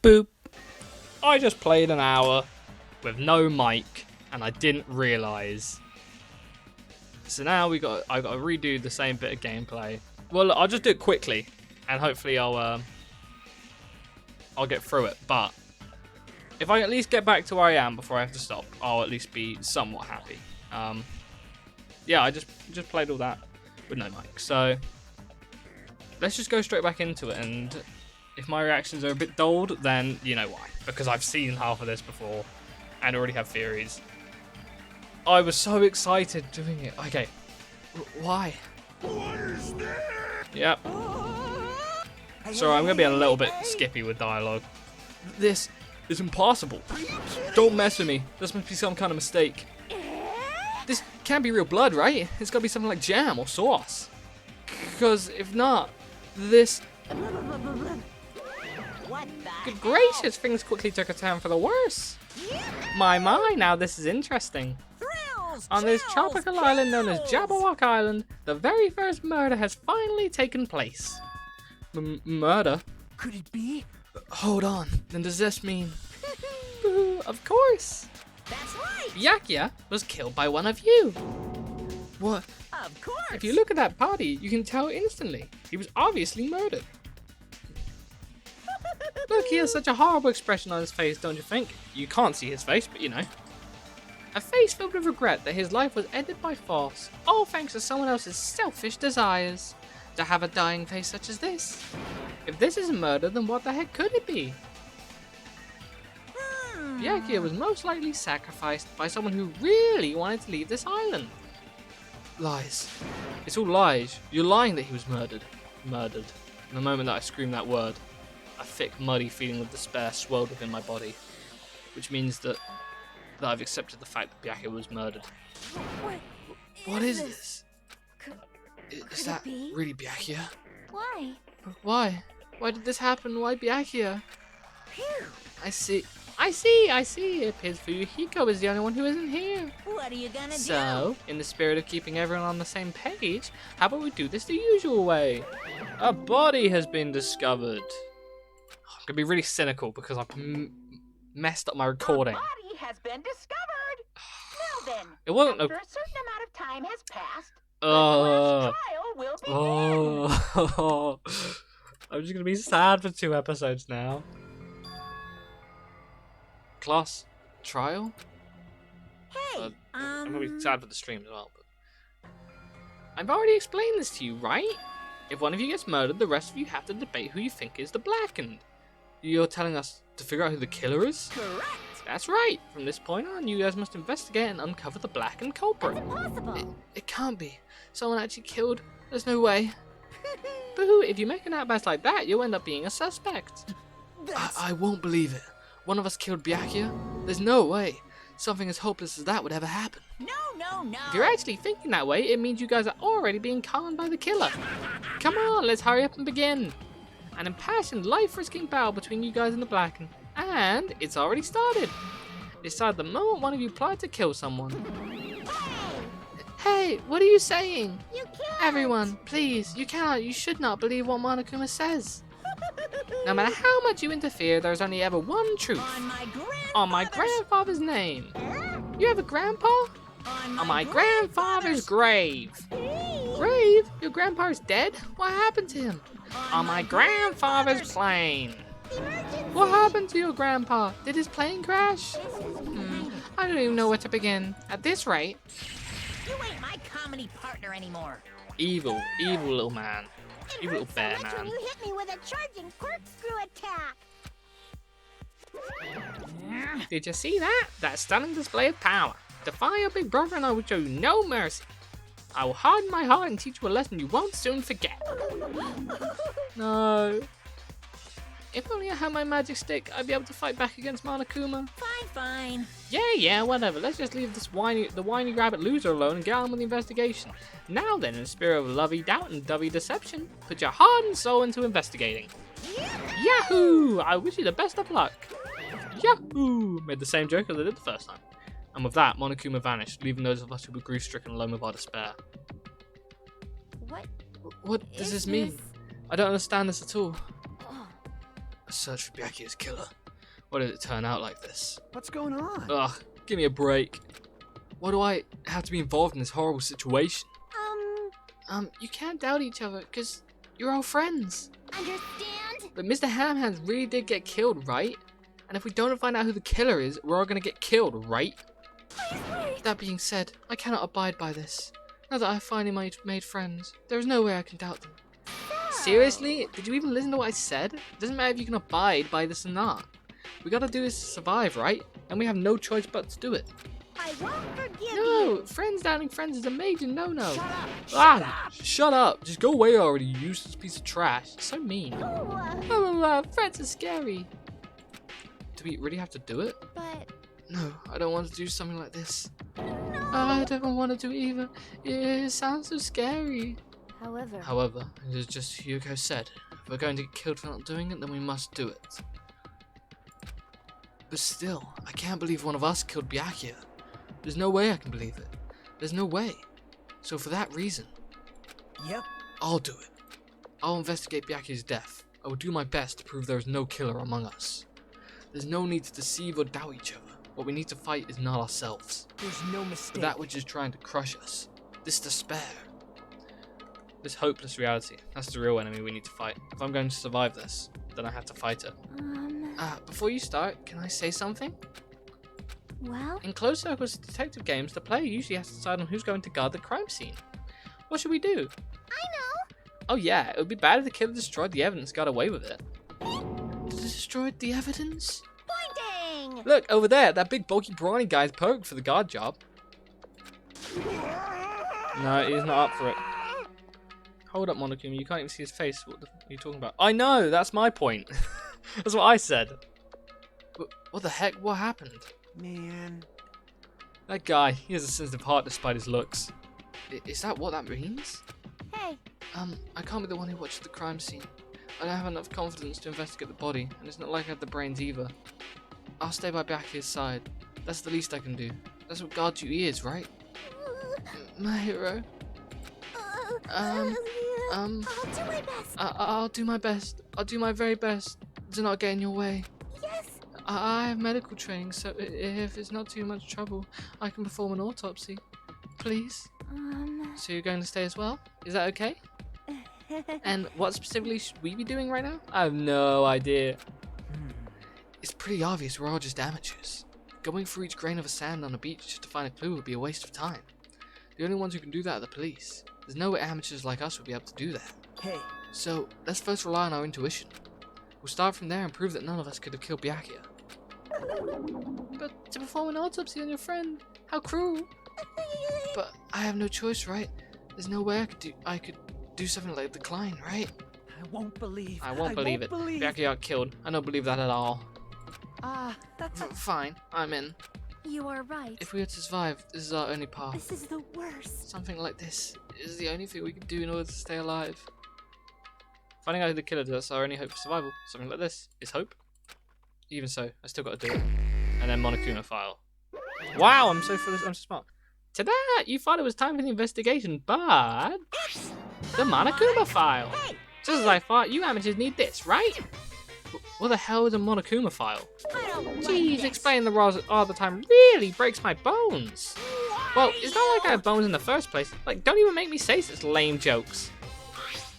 Boop. I just played an hour with no mic and I didn't realise. So now I got to redo the same bit of gameplay. Well, I'll just do it quickly and hopefully I'll get through it. But if I at least get back to where I am before I have to stop, I'll at least be somewhat happy. Yeah, I just played all that with no mic. So let's just go straight back into it, and if my reactions are a bit dulled, then you know why. Because I've seen half of this before and already have theories. I was so excited doing it. Okay, why? What is that? Yep. Sorry, I'm going to be a little bit skippy with dialogue. This is impossible. Don't mess with me. This must be some kind of mistake. This can't be real blood, right? It's got to be something like jam or sauce. Because if not, this... Good gracious, things quickly took a turn for the worse. My, now this is interesting. On this tropical island known as Jabberwock Island, the very first murder has finally taken place. Murder? Could it be? Hold on, then does this mean... Of course. That's right. Byakuya was killed by one of you. What? Of course. If you look at that body, you can tell instantly. He was obviously murdered. Look, he has such a horrible expression on his face, don't you think? You can't see his face, but you know. A face filled with regret that his life was ended by force, all thanks to someone else's selfish desires. To have a dying face such as this. If this isn't murder, then what the heck could it be? Byakuya was most likely sacrificed by someone who really wanted to leave this island. Lies. It's all lies. You're lying that he was murdered. Murdered. In the moment that I screamed that word, a thick, muddy feeling of despair swelled within my body, which means that I've accepted the fact that Byakuya was murdered. What is this? Is that really Byakuya? Why? Why? Why did this happen? Why Byakuya? Phew. I see. It appears Fuyuhiko is the only one who isn't here. What are you gonna do? So, in the spirit of keeping everyone on the same page, how about we do this the usual way? A body has been discovered. I'm gonna be really cynical because I've messed up my recording. A body has been discovered. Now then, It wasn't after a certain amount of time has passed, the Oh. class trial will begin. Oh. I'm just gonna be sad for 2 episodes now. Class trial? Hey, I'm gonna be sad for the stream as well. But I've already explained this to you, right? If one of you gets murdered, the rest of you have to debate who you think is the blackened. You're telling us to figure out who the killer is? correct. That's right. From this point on, you guys must investigate and uncover the blackened culprit. That's impossible. It can't be. Someone actually killed. There's no way. Boo! If you make an outburst like that, you'll end up being a suspect. I won't believe it. One of us killed Byakuya? There's no way. Something as hopeless as that would ever happen. No. If you're actually thinking that way, it means you guys are already being conned by the killer. Come on, let's hurry up and begin. An impassioned, life-risking battle between you guys and the Blackened. And it's already started. Decide the moment one of you plotted to kill someone. Hey, what are you saying? You can't. Everyone, please, you should not believe what Monokuma says. No matter how much you interfere, there's only ever one truth. On my grandfather's name. You have a grandpa? On my grandfather's grave. Grave? Your grandpa's dead? What happened to him? On my grandfather's plane. What happened to your grandpa? Did his plane crash? I don't even know where to begin. At this rate... You ain't my comedy partner anymore. Evil little man. Evil little bear man. When you hit me with a charging corkscrew attack. Did you see that? That stunning display of power. Defy your big brother and I will show you no mercy. I will harden my heart and teach you a lesson you won't soon forget. No. If only I had my magic stick, I'd be able to fight back against Monokuma. Fine. Yeah, whatever. Let's just leave this whiny rabbit loser alone and get on with the investigation. Now then, in the spirit of lovey doubt and dovey deception, put your heart and soul into investigating. Yahoo! I wish you the best of luck. Yahoo! Made the same joke as I did the first time. And with that, Monokuma vanished, leaving those of us who were grief-stricken alone with our despair. What? What does this mean? I don't understand this at all. search for Byakuya's killer. Why did it turn out like this? What's going on? Ugh, give me a break. Why do I have to be involved in this horrible situation? You can't doubt each other, because you're all friends. Understand? But Mr. Hamhands really did get killed, right? And if we don't find out who the killer is, we're all gonna get killed, right? Please wait. That being said, I cannot abide by this. Now that I've finally made friends, there is no way I can doubt them. Seriously? Did you even listen to what I said? It doesn't matter if you can abide by this or not. We gotta do this to survive, right? And we have no choice but to do it. I won't forgive No, you. friends doubting friends is a major no-no. Shut up. Shut up. Just go away already, you useless piece of trash. So mean. Oh, Friends are scary. Do we really have to do it? but No, I don't want to do something like this. no. I don't want to do it either. It sounds so scary. However, it is just Hugo said. If we're going to get killed for not doing it, then we must do it. But still, I can't believe one of us killed Byakuya. There's no way I can believe it. There's no way. So for that reason, Yep. I'll do it. I'll investigate Byakuya's death. I will do my best to prove there is no killer among us. There's no need to deceive or doubt each other. What we need to fight is not ourselves, There's no mistake. but that which is trying to crush us. This despair. This hopeless reality. That's the real enemy we need to fight. If I'm going to survive this, then I have to fight it. Before you start, can I say something? well, In closed circles detective games, the player usually has to decide on who's going to guard the crime scene. What should we do? I know. Oh yeah, it would be bad if the killer destroyed the evidence and got away with it. Destroyed the evidence? Pointing. Look, over there, that big bulky brawny guy is perfect for the guard job. No, he's not up for it. Hold up, Monokuma, you can't even see his face. What are you talking about? I know, that's my point. That's what I said. What the heck? What happened? Man. That guy, he has a sensitive heart despite his looks. Is that what that means? Hey, I can't be the one who watched the crime scene. I don't have enough confidence to investigate the body, and it's not like I have the brains either. I'll stay by Byakuya's side. That's the least I can do. That's what guard duty is, right? My hero. I'll do my best. I'll do my best. I'll do my very best to not get in your way. Yes. I have medical training, so if it's not too much trouble, I can perform an autopsy. Please? So you're going to stay as well? Is that okay? And what specifically should we be doing right now? I have no idea. It's pretty obvious we're all just amateurs. Going through each grain of sand on a beach just to find a clue would be a waste of time. The only ones who can do that are the police. There's no way amateurs like us would be able to do that. Hey. So, let's first rely on our intuition. We'll start from there and prove that none of us could have killed Byakuya. But to perform an autopsy on your friend, how cruel. But I have no choice, right? There's no way I could do something like decline, right? I won't believe. I won't believe it. Byakuya got killed. I don't believe that at all. Fine, I'm in. You are right. If we are to survive, this is our only path. This is the worst. Something like this is the only thing we can do in order to stay alive. Finding out who the killer does, our only hope for survival. Something like this is hope. Even so, I still got to do it. And then Monokuma file. Wow, I'm so smart. Ta-da! You thought it was time for the investigation, but the Monokuma file. Hey, Just as I thought, you amateurs need this, right? What the hell is a Monokuma file? I don't like Jeez, this. explaining the rules all the time really breaks my bones. Well, it's not like I have bones in the first place. Like, don't even make me say such lame jokes.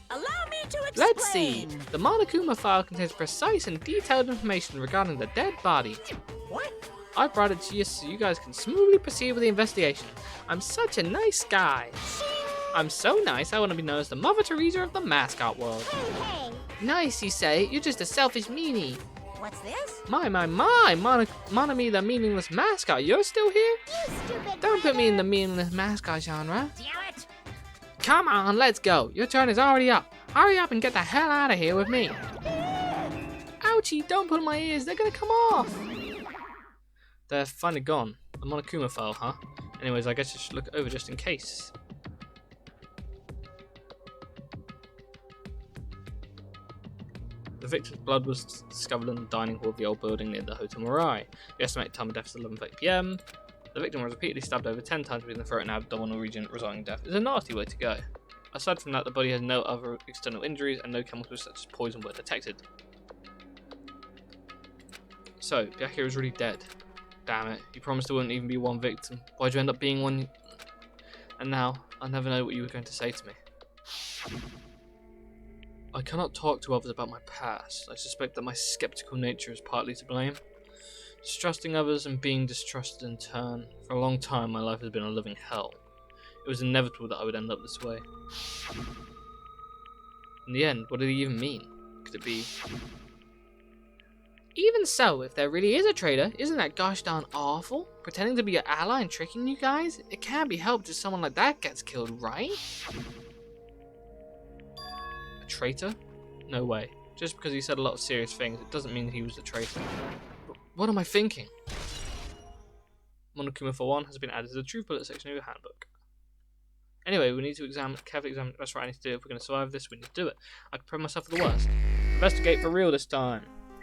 Allow me to explain. Let's see. The Monokuma file contains precise and detailed information regarding the dead body. What? I brought it to you so you guys can smoothly proceed with the investigation. I'm such a nice guy. I'm so nice, I want to be known as the Mother Teresa of the mascot world. Hey, Nice, you say? You're just a selfish meanie. what's this? My, Monami the meaningless mascot, you're still here? You stupid. Don't put me in the meaningless mascot genre. Damn it. Come on, let's go. Your turn is already up. Hurry up and get the hell out of here with me. Ouchie, don't pull my ears, they're gonna come off. They're finally gone. The Monokuma file, huh? Anyways, I guess I should look it over just in case. The victim's blood was discovered in the dining hall of the old building near the Hotel Mirai. The estimated time of death is 11:30 PM. The victim was repeatedly stabbed over 10 times between the throat and abdominal region, resulting in death. It's a nasty way to go. Aside from that, the body has no other external injuries and no chemicals such as poison were detected. So, Byakuya was really dead. Damn it. You promised there wouldn't even be one victim. Why'd you end up being one? And now, I'll never know what you were going to say to me. I cannot talk to others about my past. I suspect that my skeptical nature is partly to blame. Distrusting others and being distrusted in turn. For a long time, my life has been a living hell. It was inevitable that I would end up this way. In the end, what did he even mean? Could it be... Even so, if there really is a traitor, isn't that gosh darn awful? Pretending to be your ally and tricking you guys? It can't be helped if someone like that gets killed, right? A traitor? No way. Just because he said a lot of serious things, it doesn't mean he was a traitor. But what am I thinking? Monokuma for one has been added to the truth bullet section of your handbook. Anyway, we need to carefully examine the best right I need to do. If we're going to survive this, we need to do it. I prepare myself for the worst. Investigate for real this time.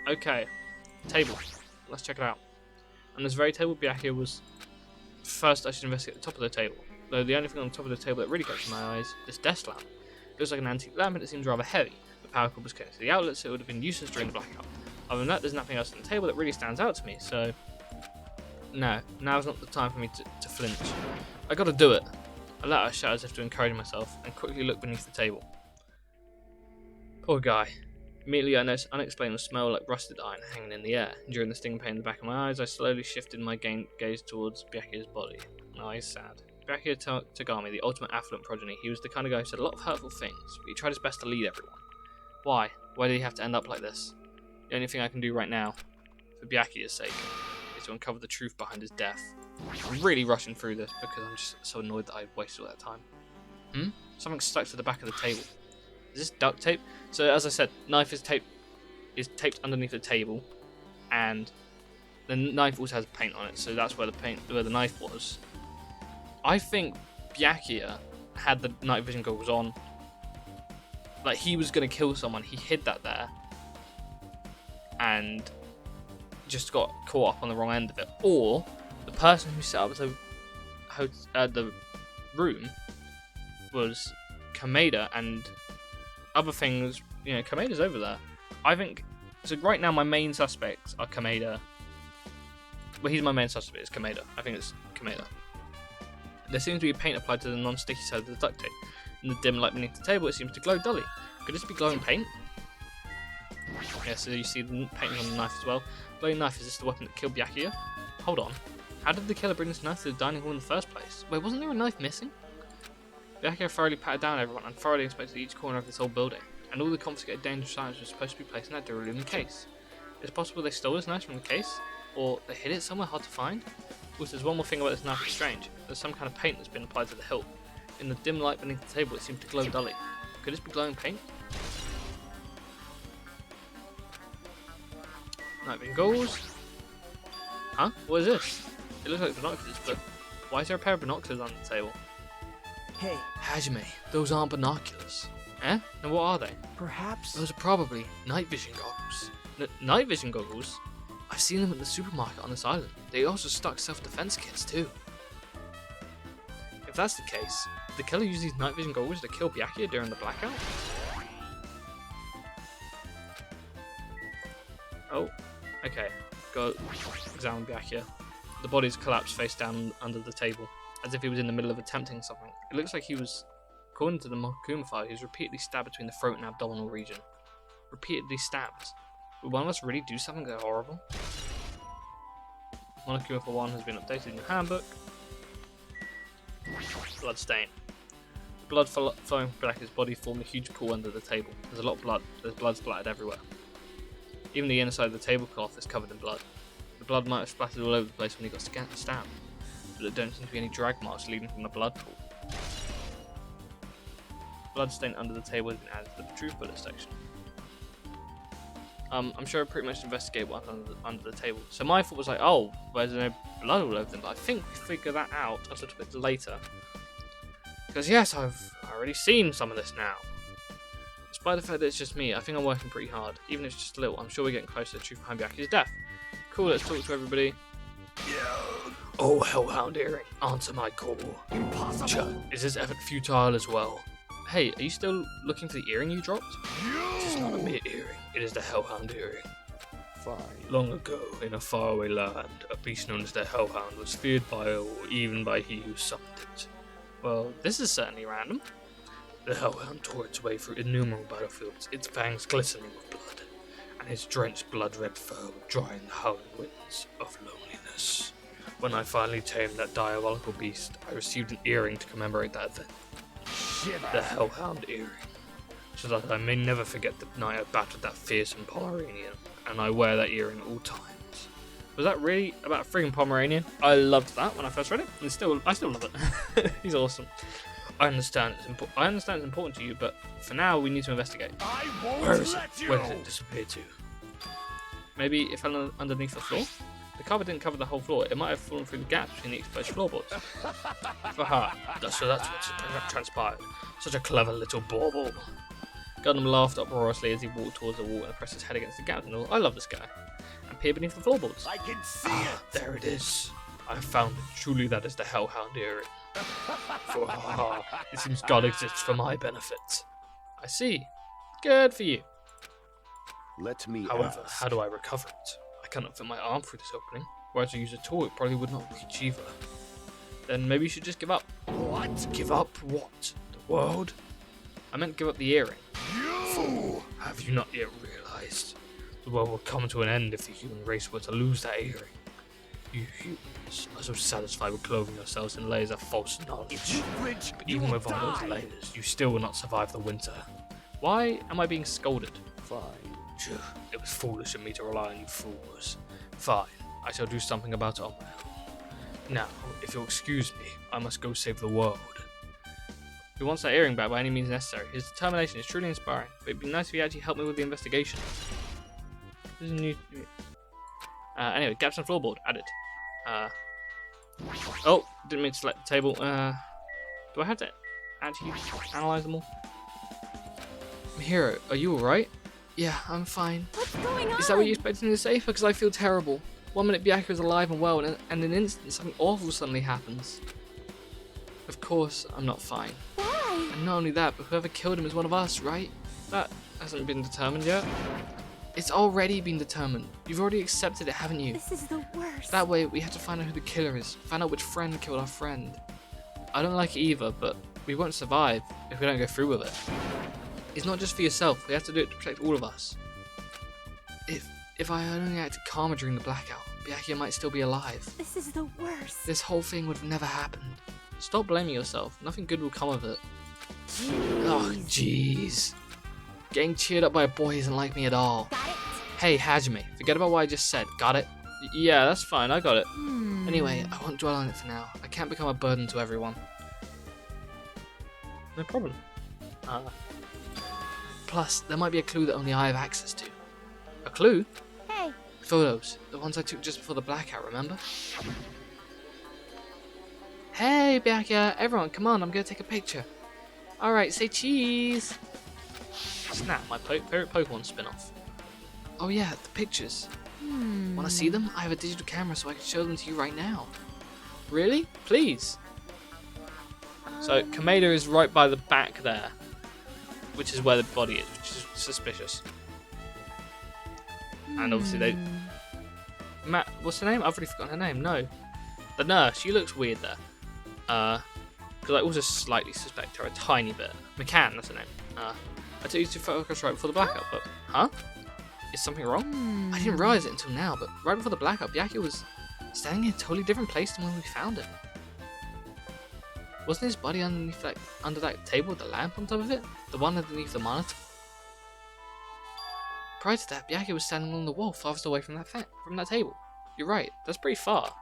Okay. Table. Let's check it out. On this very table, Byakuya was... First, I should investigate the top of the table. Though the only thing on the top of the table that really catches my eye is this desk lamp. It looks like an antique lamp and it seems rather heavy. The power cord was connected to the outlet, so it would have been useless during the blackout. Other than that, there's nothing else on the table that really stands out to me, so... No, now's not the time for me to flinch. I gotta do it. I let out a shout as if to encourage myself, and quickly looked beneath the table. Poor guy. Immediately I noticed an unexplainable smell like rusted iron hanging in the air. During the stinging pain in the back of my eyes, I slowly shifted my gaze towards Byakuya's body. My eyes sad. Byakuya Tagami, the ultimate affluent progeny, he was the kind of guy who said a lot of hurtful things, but he tried his best to lead everyone. Why? Why did he have to end up like this? The only thing I can do right now, for Byakuya's sake, is to uncover the truth behind his death. I'm really rushing through this because I'm just so annoyed that I wasted all that time. Something stuck to the back of the table. Is this duct tape? So as I said, knife is taped underneath the table, and the knife also has paint on it, so that's where the knife was. I think Byakuya had the night vision goggles on. Like he was gonna kill someone, he hid that there, and just got caught up on the wrong end of it. Or the person who set up the room was Kameda, and other things, you know, Kameda's over there. I think, so right now my main suspects are Kameda. Well, he's my main suspect, it's Kameda. I think it's Kameda. There seems to be paint applied to the non-sticky side of the duct tape. In the dim light beneath the table, it seems to glow dully. Could this be glowing paint? Yeah, so you see the paint on the knife as well. Glowing knife, is this the weapon that killed Byakuya? Hold on. How did the killer bring this knife to the dining hall in the first place? Wait, wasn't there a knife missing? Byakuya thoroughly patted down everyone and thoroughly inspected each corner of this old building, and all the confiscated dangerous items were supposed to be placed in that Duralum case. Is it possible they stole this knife from the case? Or they hid it somewhere hard to find? Also, there's one more thing about this knife that's strange. There's some kind of paint that's been applied to the hilt. In the dim light beneath the table, it seems to glow dully. Could this be glowing paint? Night vision goggles. Huh? What is this? It looks like binoculars, but why is there a pair of binoculars on the table? Hey, Hajime, those aren't binoculars. Eh? Then what are they? perhaps... Those are probably night vision goggles. Night vision goggles? I've seen them at the supermarket on this island. They also stock self-defense kits too. If that's the case, did the killer use these night vision goggles to kill Byakuya during the blackout? Oh, okay. Go examine Byakuya. The body's collapsed face down under the table, as if he was in the middle of attempting something. It looks like he was, according to the Monokuma file, he was repeatedly stabbed between the throat and abdominal region. Repeatedly stabbed. Would one of us really do something so horrible? Monokuma for one has been updated in your handbook. Blood stain. The blood flowing from Byakuya's body formed a huge pool under the table. There's a lot of blood. There's blood splattered everywhere. Even the inside of the tablecloth is covered in blood. The blood might have splattered all over the place when he got stabbed, but there don't seem to be any drag marks leading from the blood pool. Blood stain under the table has been added to the truth bullet section. I'm sure I pretty much investigated what's under the table. So my thought was like, oh, there's no blood all over them, but I think we figure that out a little bit later. Because yes, I've already seen some of this now. Despite the fact that it's just me, I think I'm working pretty hard. Even if it's just a little, I'm sure we're getting closer to the truth behind Byakuya's death. Cool, let's talk to everybody. Oh, Hellhound Earring, answer my call. Impossible! Is this effort futile as well? Hey, are you still looking for the earring you dropped? It is not a mere earring, it is the Hellhound Earring. Fine. Long ago, in a faraway land, a beast known as the Hellhound was feared by all, even by he who summoned it. Well, this is certainly random. The Hellhound tore its way through innumerable battlefields, its fangs glistening with blood, and his drenched blood-red fur would dry in the howling winds of loneliness. When I finally tamed that diabolical beast, I received an earring to commemorate that event. The Hellhound earring, so that I may never forget the night I battled that fearsome Pomeranian, and I wear that earring at all times. Was that really about a friggin' Pomeranian? I loved that when I first read it, and I still love it. He's awesome. I understand it's important to you, but for now we need to investigate. Where is it? Where did it disappear to? Maybe it fell underneath the floor? The carpet didn't cover the whole floor. It might have fallen through the gaps between the exposed floorboards. Haha, so that's what transpired. Such a clever little bauble. Gundam laughed uproariously as he walked towards the wall and pressed his head against the gap and all. I love this guy. And peered beneath the floorboards. I can see it. There it is. I found it. Truly that is the Hellhound earring. For it seems God exists for my benefit. I see. Good for you. Let me However, ask. how do I recover it? I cannot fit my arm through this opening. Were I to use a tool, it probably would not reach either. Then maybe you should just give up. What? Give up what? The world? I meant give up the earring. Fool, have you not yet realized? The world will come to an end if the human race were to lose that earring. You humans are so satisfied with clothing yourselves in layers of false knowledge. Bridge, But even with all those layers, you still will not survive the winter. Why am I being scolded? Fine. Phew, it was foolish of me to rely on you fools. Fine, I shall do something about it on my own. Now, if you'll excuse me, I must go save the world. He wants that earring back by any means necessary. His determination is truly inspiring, but it'd be nice if he actually helped me with the investigation. This is new. Anyway, gaps in floorboard added. Oh, didn't mean to select the table. Do I have to actually analyze them all? Hero, are you alright? Yeah, I'm fine. What's going on? Is that what you expected me to say? Because I feel terrible. 1 minute Byakuya is alive and well, and in an instant something awful suddenly happens. Of course, I'm not fine. Why? And not only that, but whoever killed him is one of us, right? That hasn't been determined yet. It's already been determined. You've already accepted it, haven't you? This is the worst. That way, we have to find out who the killer is. Find out which friend killed our friend. I don't like it either, but we won't survive if we don't go through with it. It's not just for yourself. We have to do it to protect all of us. If I only acted calmer during the blackout, Byakuya might still be alive. This is the worst. This whole thing would have never happened. Stop blaming yourself. Nothing good will come of it. Jeez. Oh, jeez. Getting cheered up by a boy isn't like me at all. Got it? Hey, Hajime, forget about what I just said. Got it? Yeah, that's fine. I got it. Hmm. Anyway, I won't dwell on it for now. I can't become a burden to everyone. No problem. Plus, there might be a clue that only I have access to. A clue? Hey, Photos. The ones I took just before the blackout, remember? Hey, Byakuya, everyone, come on, I'm gonna take a picture. Alright, say cheese! Snap, my favorite Pokemon spin-off. Oh yeah, the pictures. Wanna see them? I have a digital camera so I can show them to you right now. Really? Please. So, Kameda is right by the back there, which is where the body is, which is suspicious. And obviously Matt, what's her name? I've already forgotten her name. No, the nurse. She looks weird there. Because I also slightly suspect her a tiny bit. McCann, that's her name. I took you to focus right before the blackout, but huh? Is something wrong? I didn't realize it until now, but right before the blackout, Byakuya was standing in a totally different place than when we found him. Wasn't his body underneath under that table with the lamp on top of it? The one underneath the monitor? Prior to that, Byakuya was standing along the wall farthest away from that table. You're right, that's pretty far.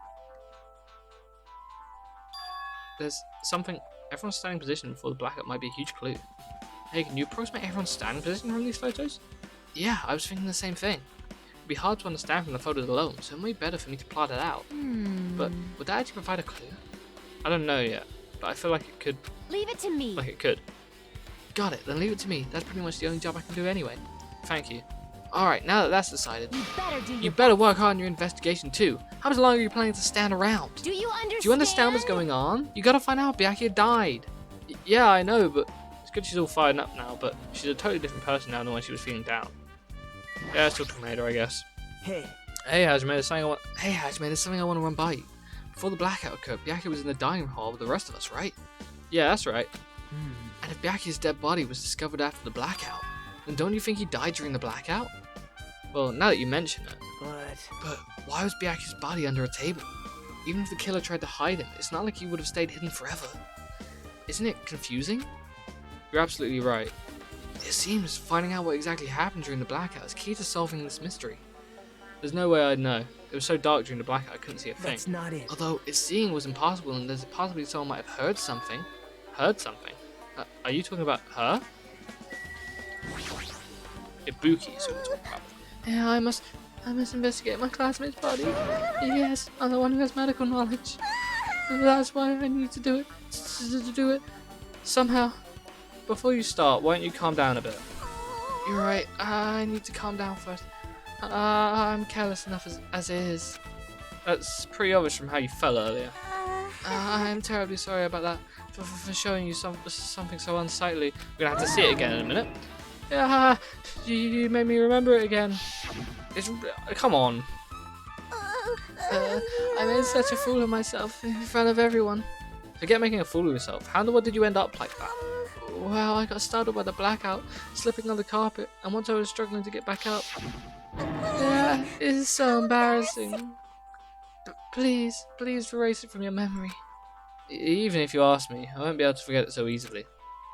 There's something. Everyone's standing position before the blackout might be a huge clue. Hey, can you approximate everyone's standing position from these photos? Yeah, I was thinking the same thing. It'd be hard to understand from the photos alone, so it might be better for me to plot it out. But would that actually provide a clue? I don't know yet, but I feel like it could. leave it to me. Like it could. Got it, then leave it to me. That's pretty much the only job I can do anyway. Thank you. Alright, now that that's decided, You better do you your better work hard on your investigation too. How much longer are you planning to stand around? Do you understand? Do you understand what's going on? You gotta find out Byakuya died. Yeah, I know, but it's good she's all fired up now, but she's a totally different person now than when she was feeling down. Yeah, still Tornado, I guess. Hey Hajime, there's something I want to run by you. Before the blackout occurred, Byakuya was in the dining hall with the rest of us, right? Yeah, that's right. And if Byakuya's dead body was discovered after the blackout, then don't you think he died during the blackout? Well, now that you mention it. But why was Byakuya's body under a table? Even if the killer tried to hide him, it's not like he would have stayed hidden forever. Isn't it confusing? You're absolutely right. It seems finding out what exactly happened during the blackout is key to solving this mystery. There's no way I'd know. It was so dark during the blackout I couldn't see a thing. That's not it. Although its seeing was impossible and there's possibly someone might have heard something. Heard something? Are you talking about her? Ibuki is who we're talking about. Yeah, I must investigate my classmate's body. Yes, I'm the one who has medical knowledge. That's why I need to do it. To do it somehow. Before you start, why don't you calm down a bit? You're right. I need to calm down first. I'm careless enough as it is. That's pretty obvious from how you fell earlier. I'm terribly sorry about that. For showing you something so unsightly. We're gonna have to see it again in a minute. Yeah, you made me remember it again. Come on. I made such a fool of myself in front of everyone. Forget making a fool of yourself. How in the world did you end up like that? Well, I got startled by the blackout, slipping on the carpet, and once I was struggling to get back up. Yeah, it is so embarrassing. But please erase it from your memory. Even if you ask me, I won't be able to forget it so easily.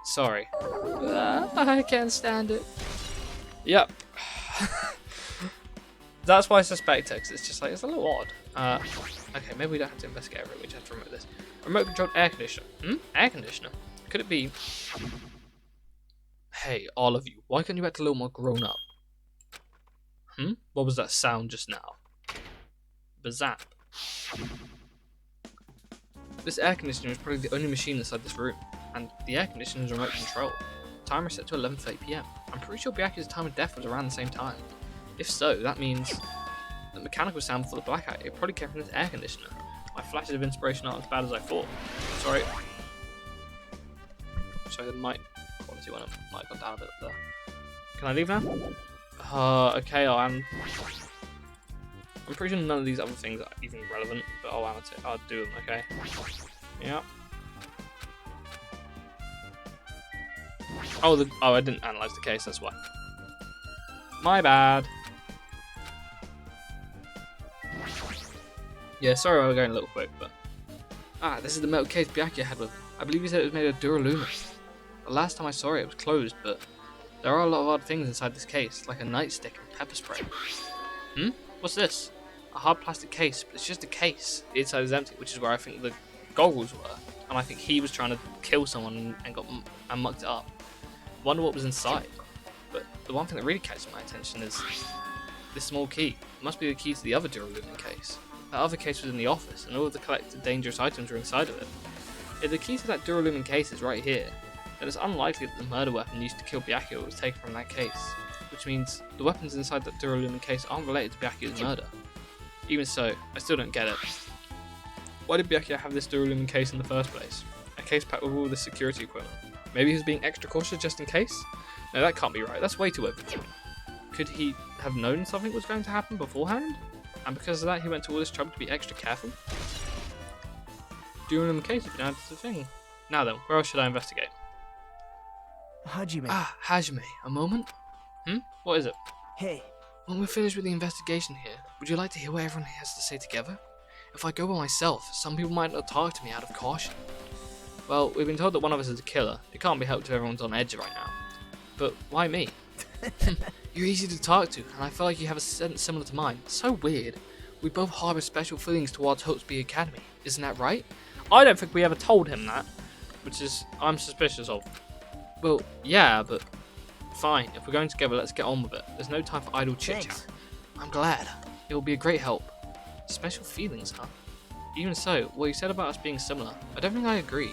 Sorry. I can't stand it. Yep. That's why I suspect it, 'cause it's just like, it's a little odd. Okay, maybe we don't have to investigate everything, we just have to remove this. Remote controlled air conditioner. Air conditioner? Could it be... Hey, all of you, why can't you act a little more grown up? What was that sound just now? Bazap. This air conditioner is probably the only machine inside this room, and the air conditioner is remote control. Timer set to 11:30 PM. I'm pretty sure Byakuya's time of death was around the same time. If so, that means the mechanical sound before the blackout, it probably came from this air conditioner. My flashes of inspiration aren't as bad as I thought. Sorry, the mic quality might have gone down a bit there. Can I leave now? Okay, I'm pretty sure none of these other things are even relevant, but I'll do them, okay? Yeah. Oh, I didn't analyze the case, that's why. My bad. Yeah, sorry we're going a little quick, but... this is the metal case Byakuya had with him. I believe he said it was made of duralumin. The last time I saw it, it was closed, but there are a lot of odd things inside this case, like a nightstick and pepper spray. What's this? A hard plastic case, but it's just a case. The inside is empty, which is where I think the goggles were, and I think he was trying to kill someone and mucked it up. Wonder what was inside. But the one thing that really catches my attention is this small key. It must be the key to the other duralumin case. That other case was in the office, and all of the collected dangerous items were inside of it. If the key to that duralumin case is right here, then it's unlikely that the murder weapon used to kill Byakuya was taken from that case, which means the weapons inside that duralumin case aren't related to Byakuya's murder. Even so, I still don't get it. Why did Byakuya have this duralumin case in the first place? A case packed with all this security equipment. Maybe he was being extra cautious just in case? No, that can't be right. That's way too overkill. Could he have known something was going to happen beforehand? And because of that, he went to all this trouble to be extra careful? Duralumin case if you know that's the thing. Now then, where else should I investigate? Hajime. Hajime. A moment? What is it? Hey. When we're finished with the investigation here, would you like to hear what everyone has to say together? If I go by myself, some people might not talk to me out of caution. Well, we've been told that one of us is a killer. It can't be helped if everyone's on edge right now. But why me? You're easy to talk to, and I feel like you have a sense similar to mine. So weird. We both harbour special feelings towards Hotesby Academy. Isn't that right? I don't think we ever told him that, which is I'm suspicious of. Well, yeah, but fine. If we're going together, let's get on with it. There's no time for idle chit-chat. I'm glad. It will be a great help. Special feelings, huh? Even so, what you said about us being similar, I don't think I agree.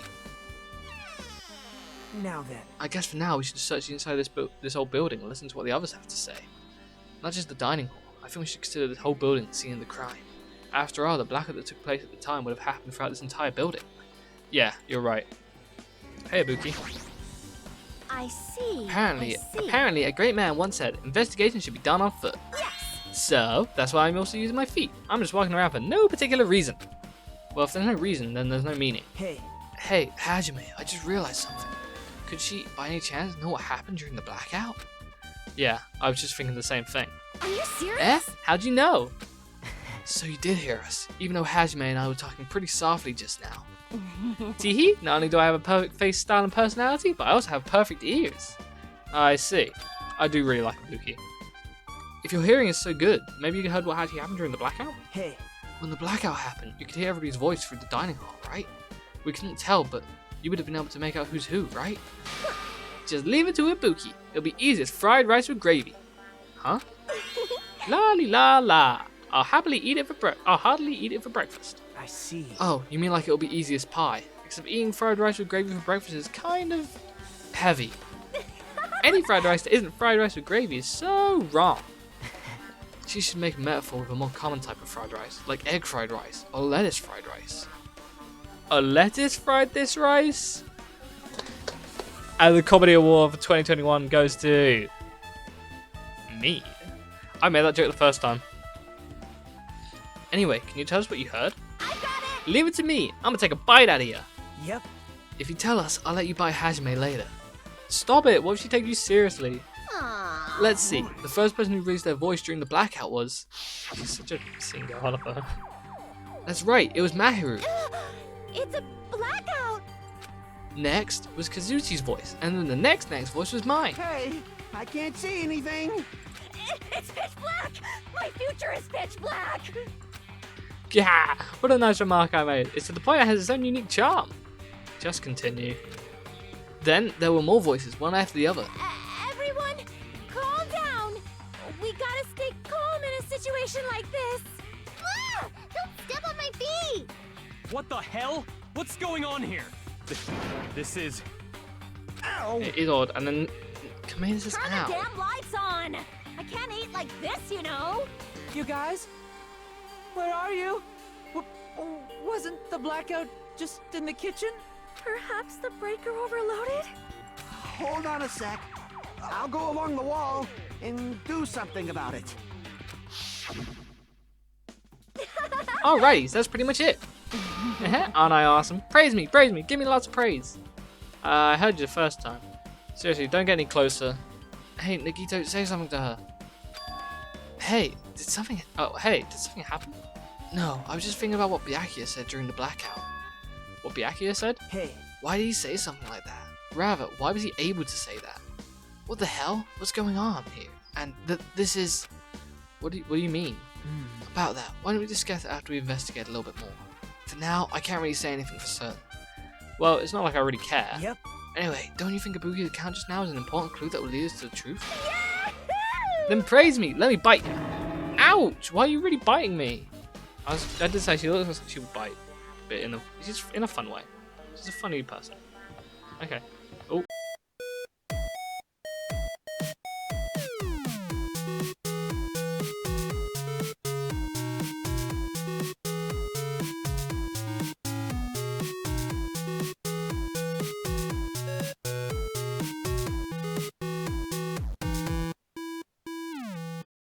Now then. I guess for now we should search inside this whole building and listen to what the others have to say. Not just the dining hall. I think we should consider this whole building the scene of the crime. After all, the blackout that took place at the time would have happened throughout this entire building. Yeah, you're right. Hey, Ibuki. I see. Apparently, a great man once said, investigation should be done on foot. Yes. So, that's why I'm also using my feet. I'm just walking around for no particular reason. Well, if there's no reason, then there's no meaning. Hey, Hey, Hajime, I just realized something. Could she, by any chance, know what happened during the blackout? Yeah, I was just thinking the same thing. Are you serious? Eh? How'd you know? So you did hear us, even though Hajime and I were talking pretty softly just now. Teehee, not only do I have a perfect face, style, and personality, but I also have perfect ears. I see. I do really like Ibuki. If your hearing is so good, maybe you heard what actually happened during the blackout? hey, When the blackout happened, you could hear everybody's voice through the dining hall, right? We couldn't tell, but you would have been able to make out who's who, right? Just leave it to Ibuki. It'll be easy as fried rice with gravy. Huh? La la. I'll happily eat it for I'll hardly eat it for breakfast. I see. Oh, you mean like it'll be easy as pie? Except eating fried rice with gravy for breakfast is kind of heavy. Any fried rice that isn't fried rice with gravy is so wrong. She should make a metaphor with a more common type of fried rice, like egg fried rice or lettuce fried rice. A lettuce fried this rice? And the Comedy Award for 2021 goes to me. I made that joke the first time. Anyway, can you tell us what you heard? I got it. Leave it to me. I'm gonna take a bite out of you. Yep. If you tell us, I'll let you buy Hajime later. Stop it. What if she takes you seriously? Aww. Let's see. The first person who raised their voice during the blackout was... She's such a singer, Oliver. That's right. It was Mahiru. It's a blackout. Next was Kazuchi's voice. And then the next voice was mine. Hey, I can't see anything. It's pitch black. My future is pitch black. Yeah, what a nice remark I made. It's to the point it has its own unique charm. Just continue. Then there were more voices, one after the other. Everyone, calm down. We gotta stay calm in a situation like this. Ah! Don't step on my feet. What the hell? What's going on here? This is... Ow! It is odd, and then Kamina says, Turn ow. the damn lights on. I can't eat like this, you know. You guys? Where are you? Wasn't the blackout just in the kitchen? Perhaps the breaker overloaded? Hold on a sec. I'll go along the wall and do something about it. Alrighty, so that's pretty much it. Aren't I awesome? Praise me, give me lots of praise. I heard you the first time. Seriously, don't get any closer. Hey, Nagito, say something to her. Hey, did something happen? No, I was just thinking about what Byakuya said during the blackout. What Byakuya said? Hey, Why did he say something like that? Rather, why was he able to say that? What the hell? What's going on here? And this is... What do you mean? About that, why don't we discuss it after we investigate a little bit more? For now, I can't really say anything for certain. Well, it's not like I really care. yep. Anyway, don't you think Ibuki's account just now is an important clue that will lead us to the truth? Yahoo! Then praise me, let me bite you. Ouch! Why are you really biting me? I did say she looks like she would bite, but in a fun way. She's a funny person. Okay. Oh.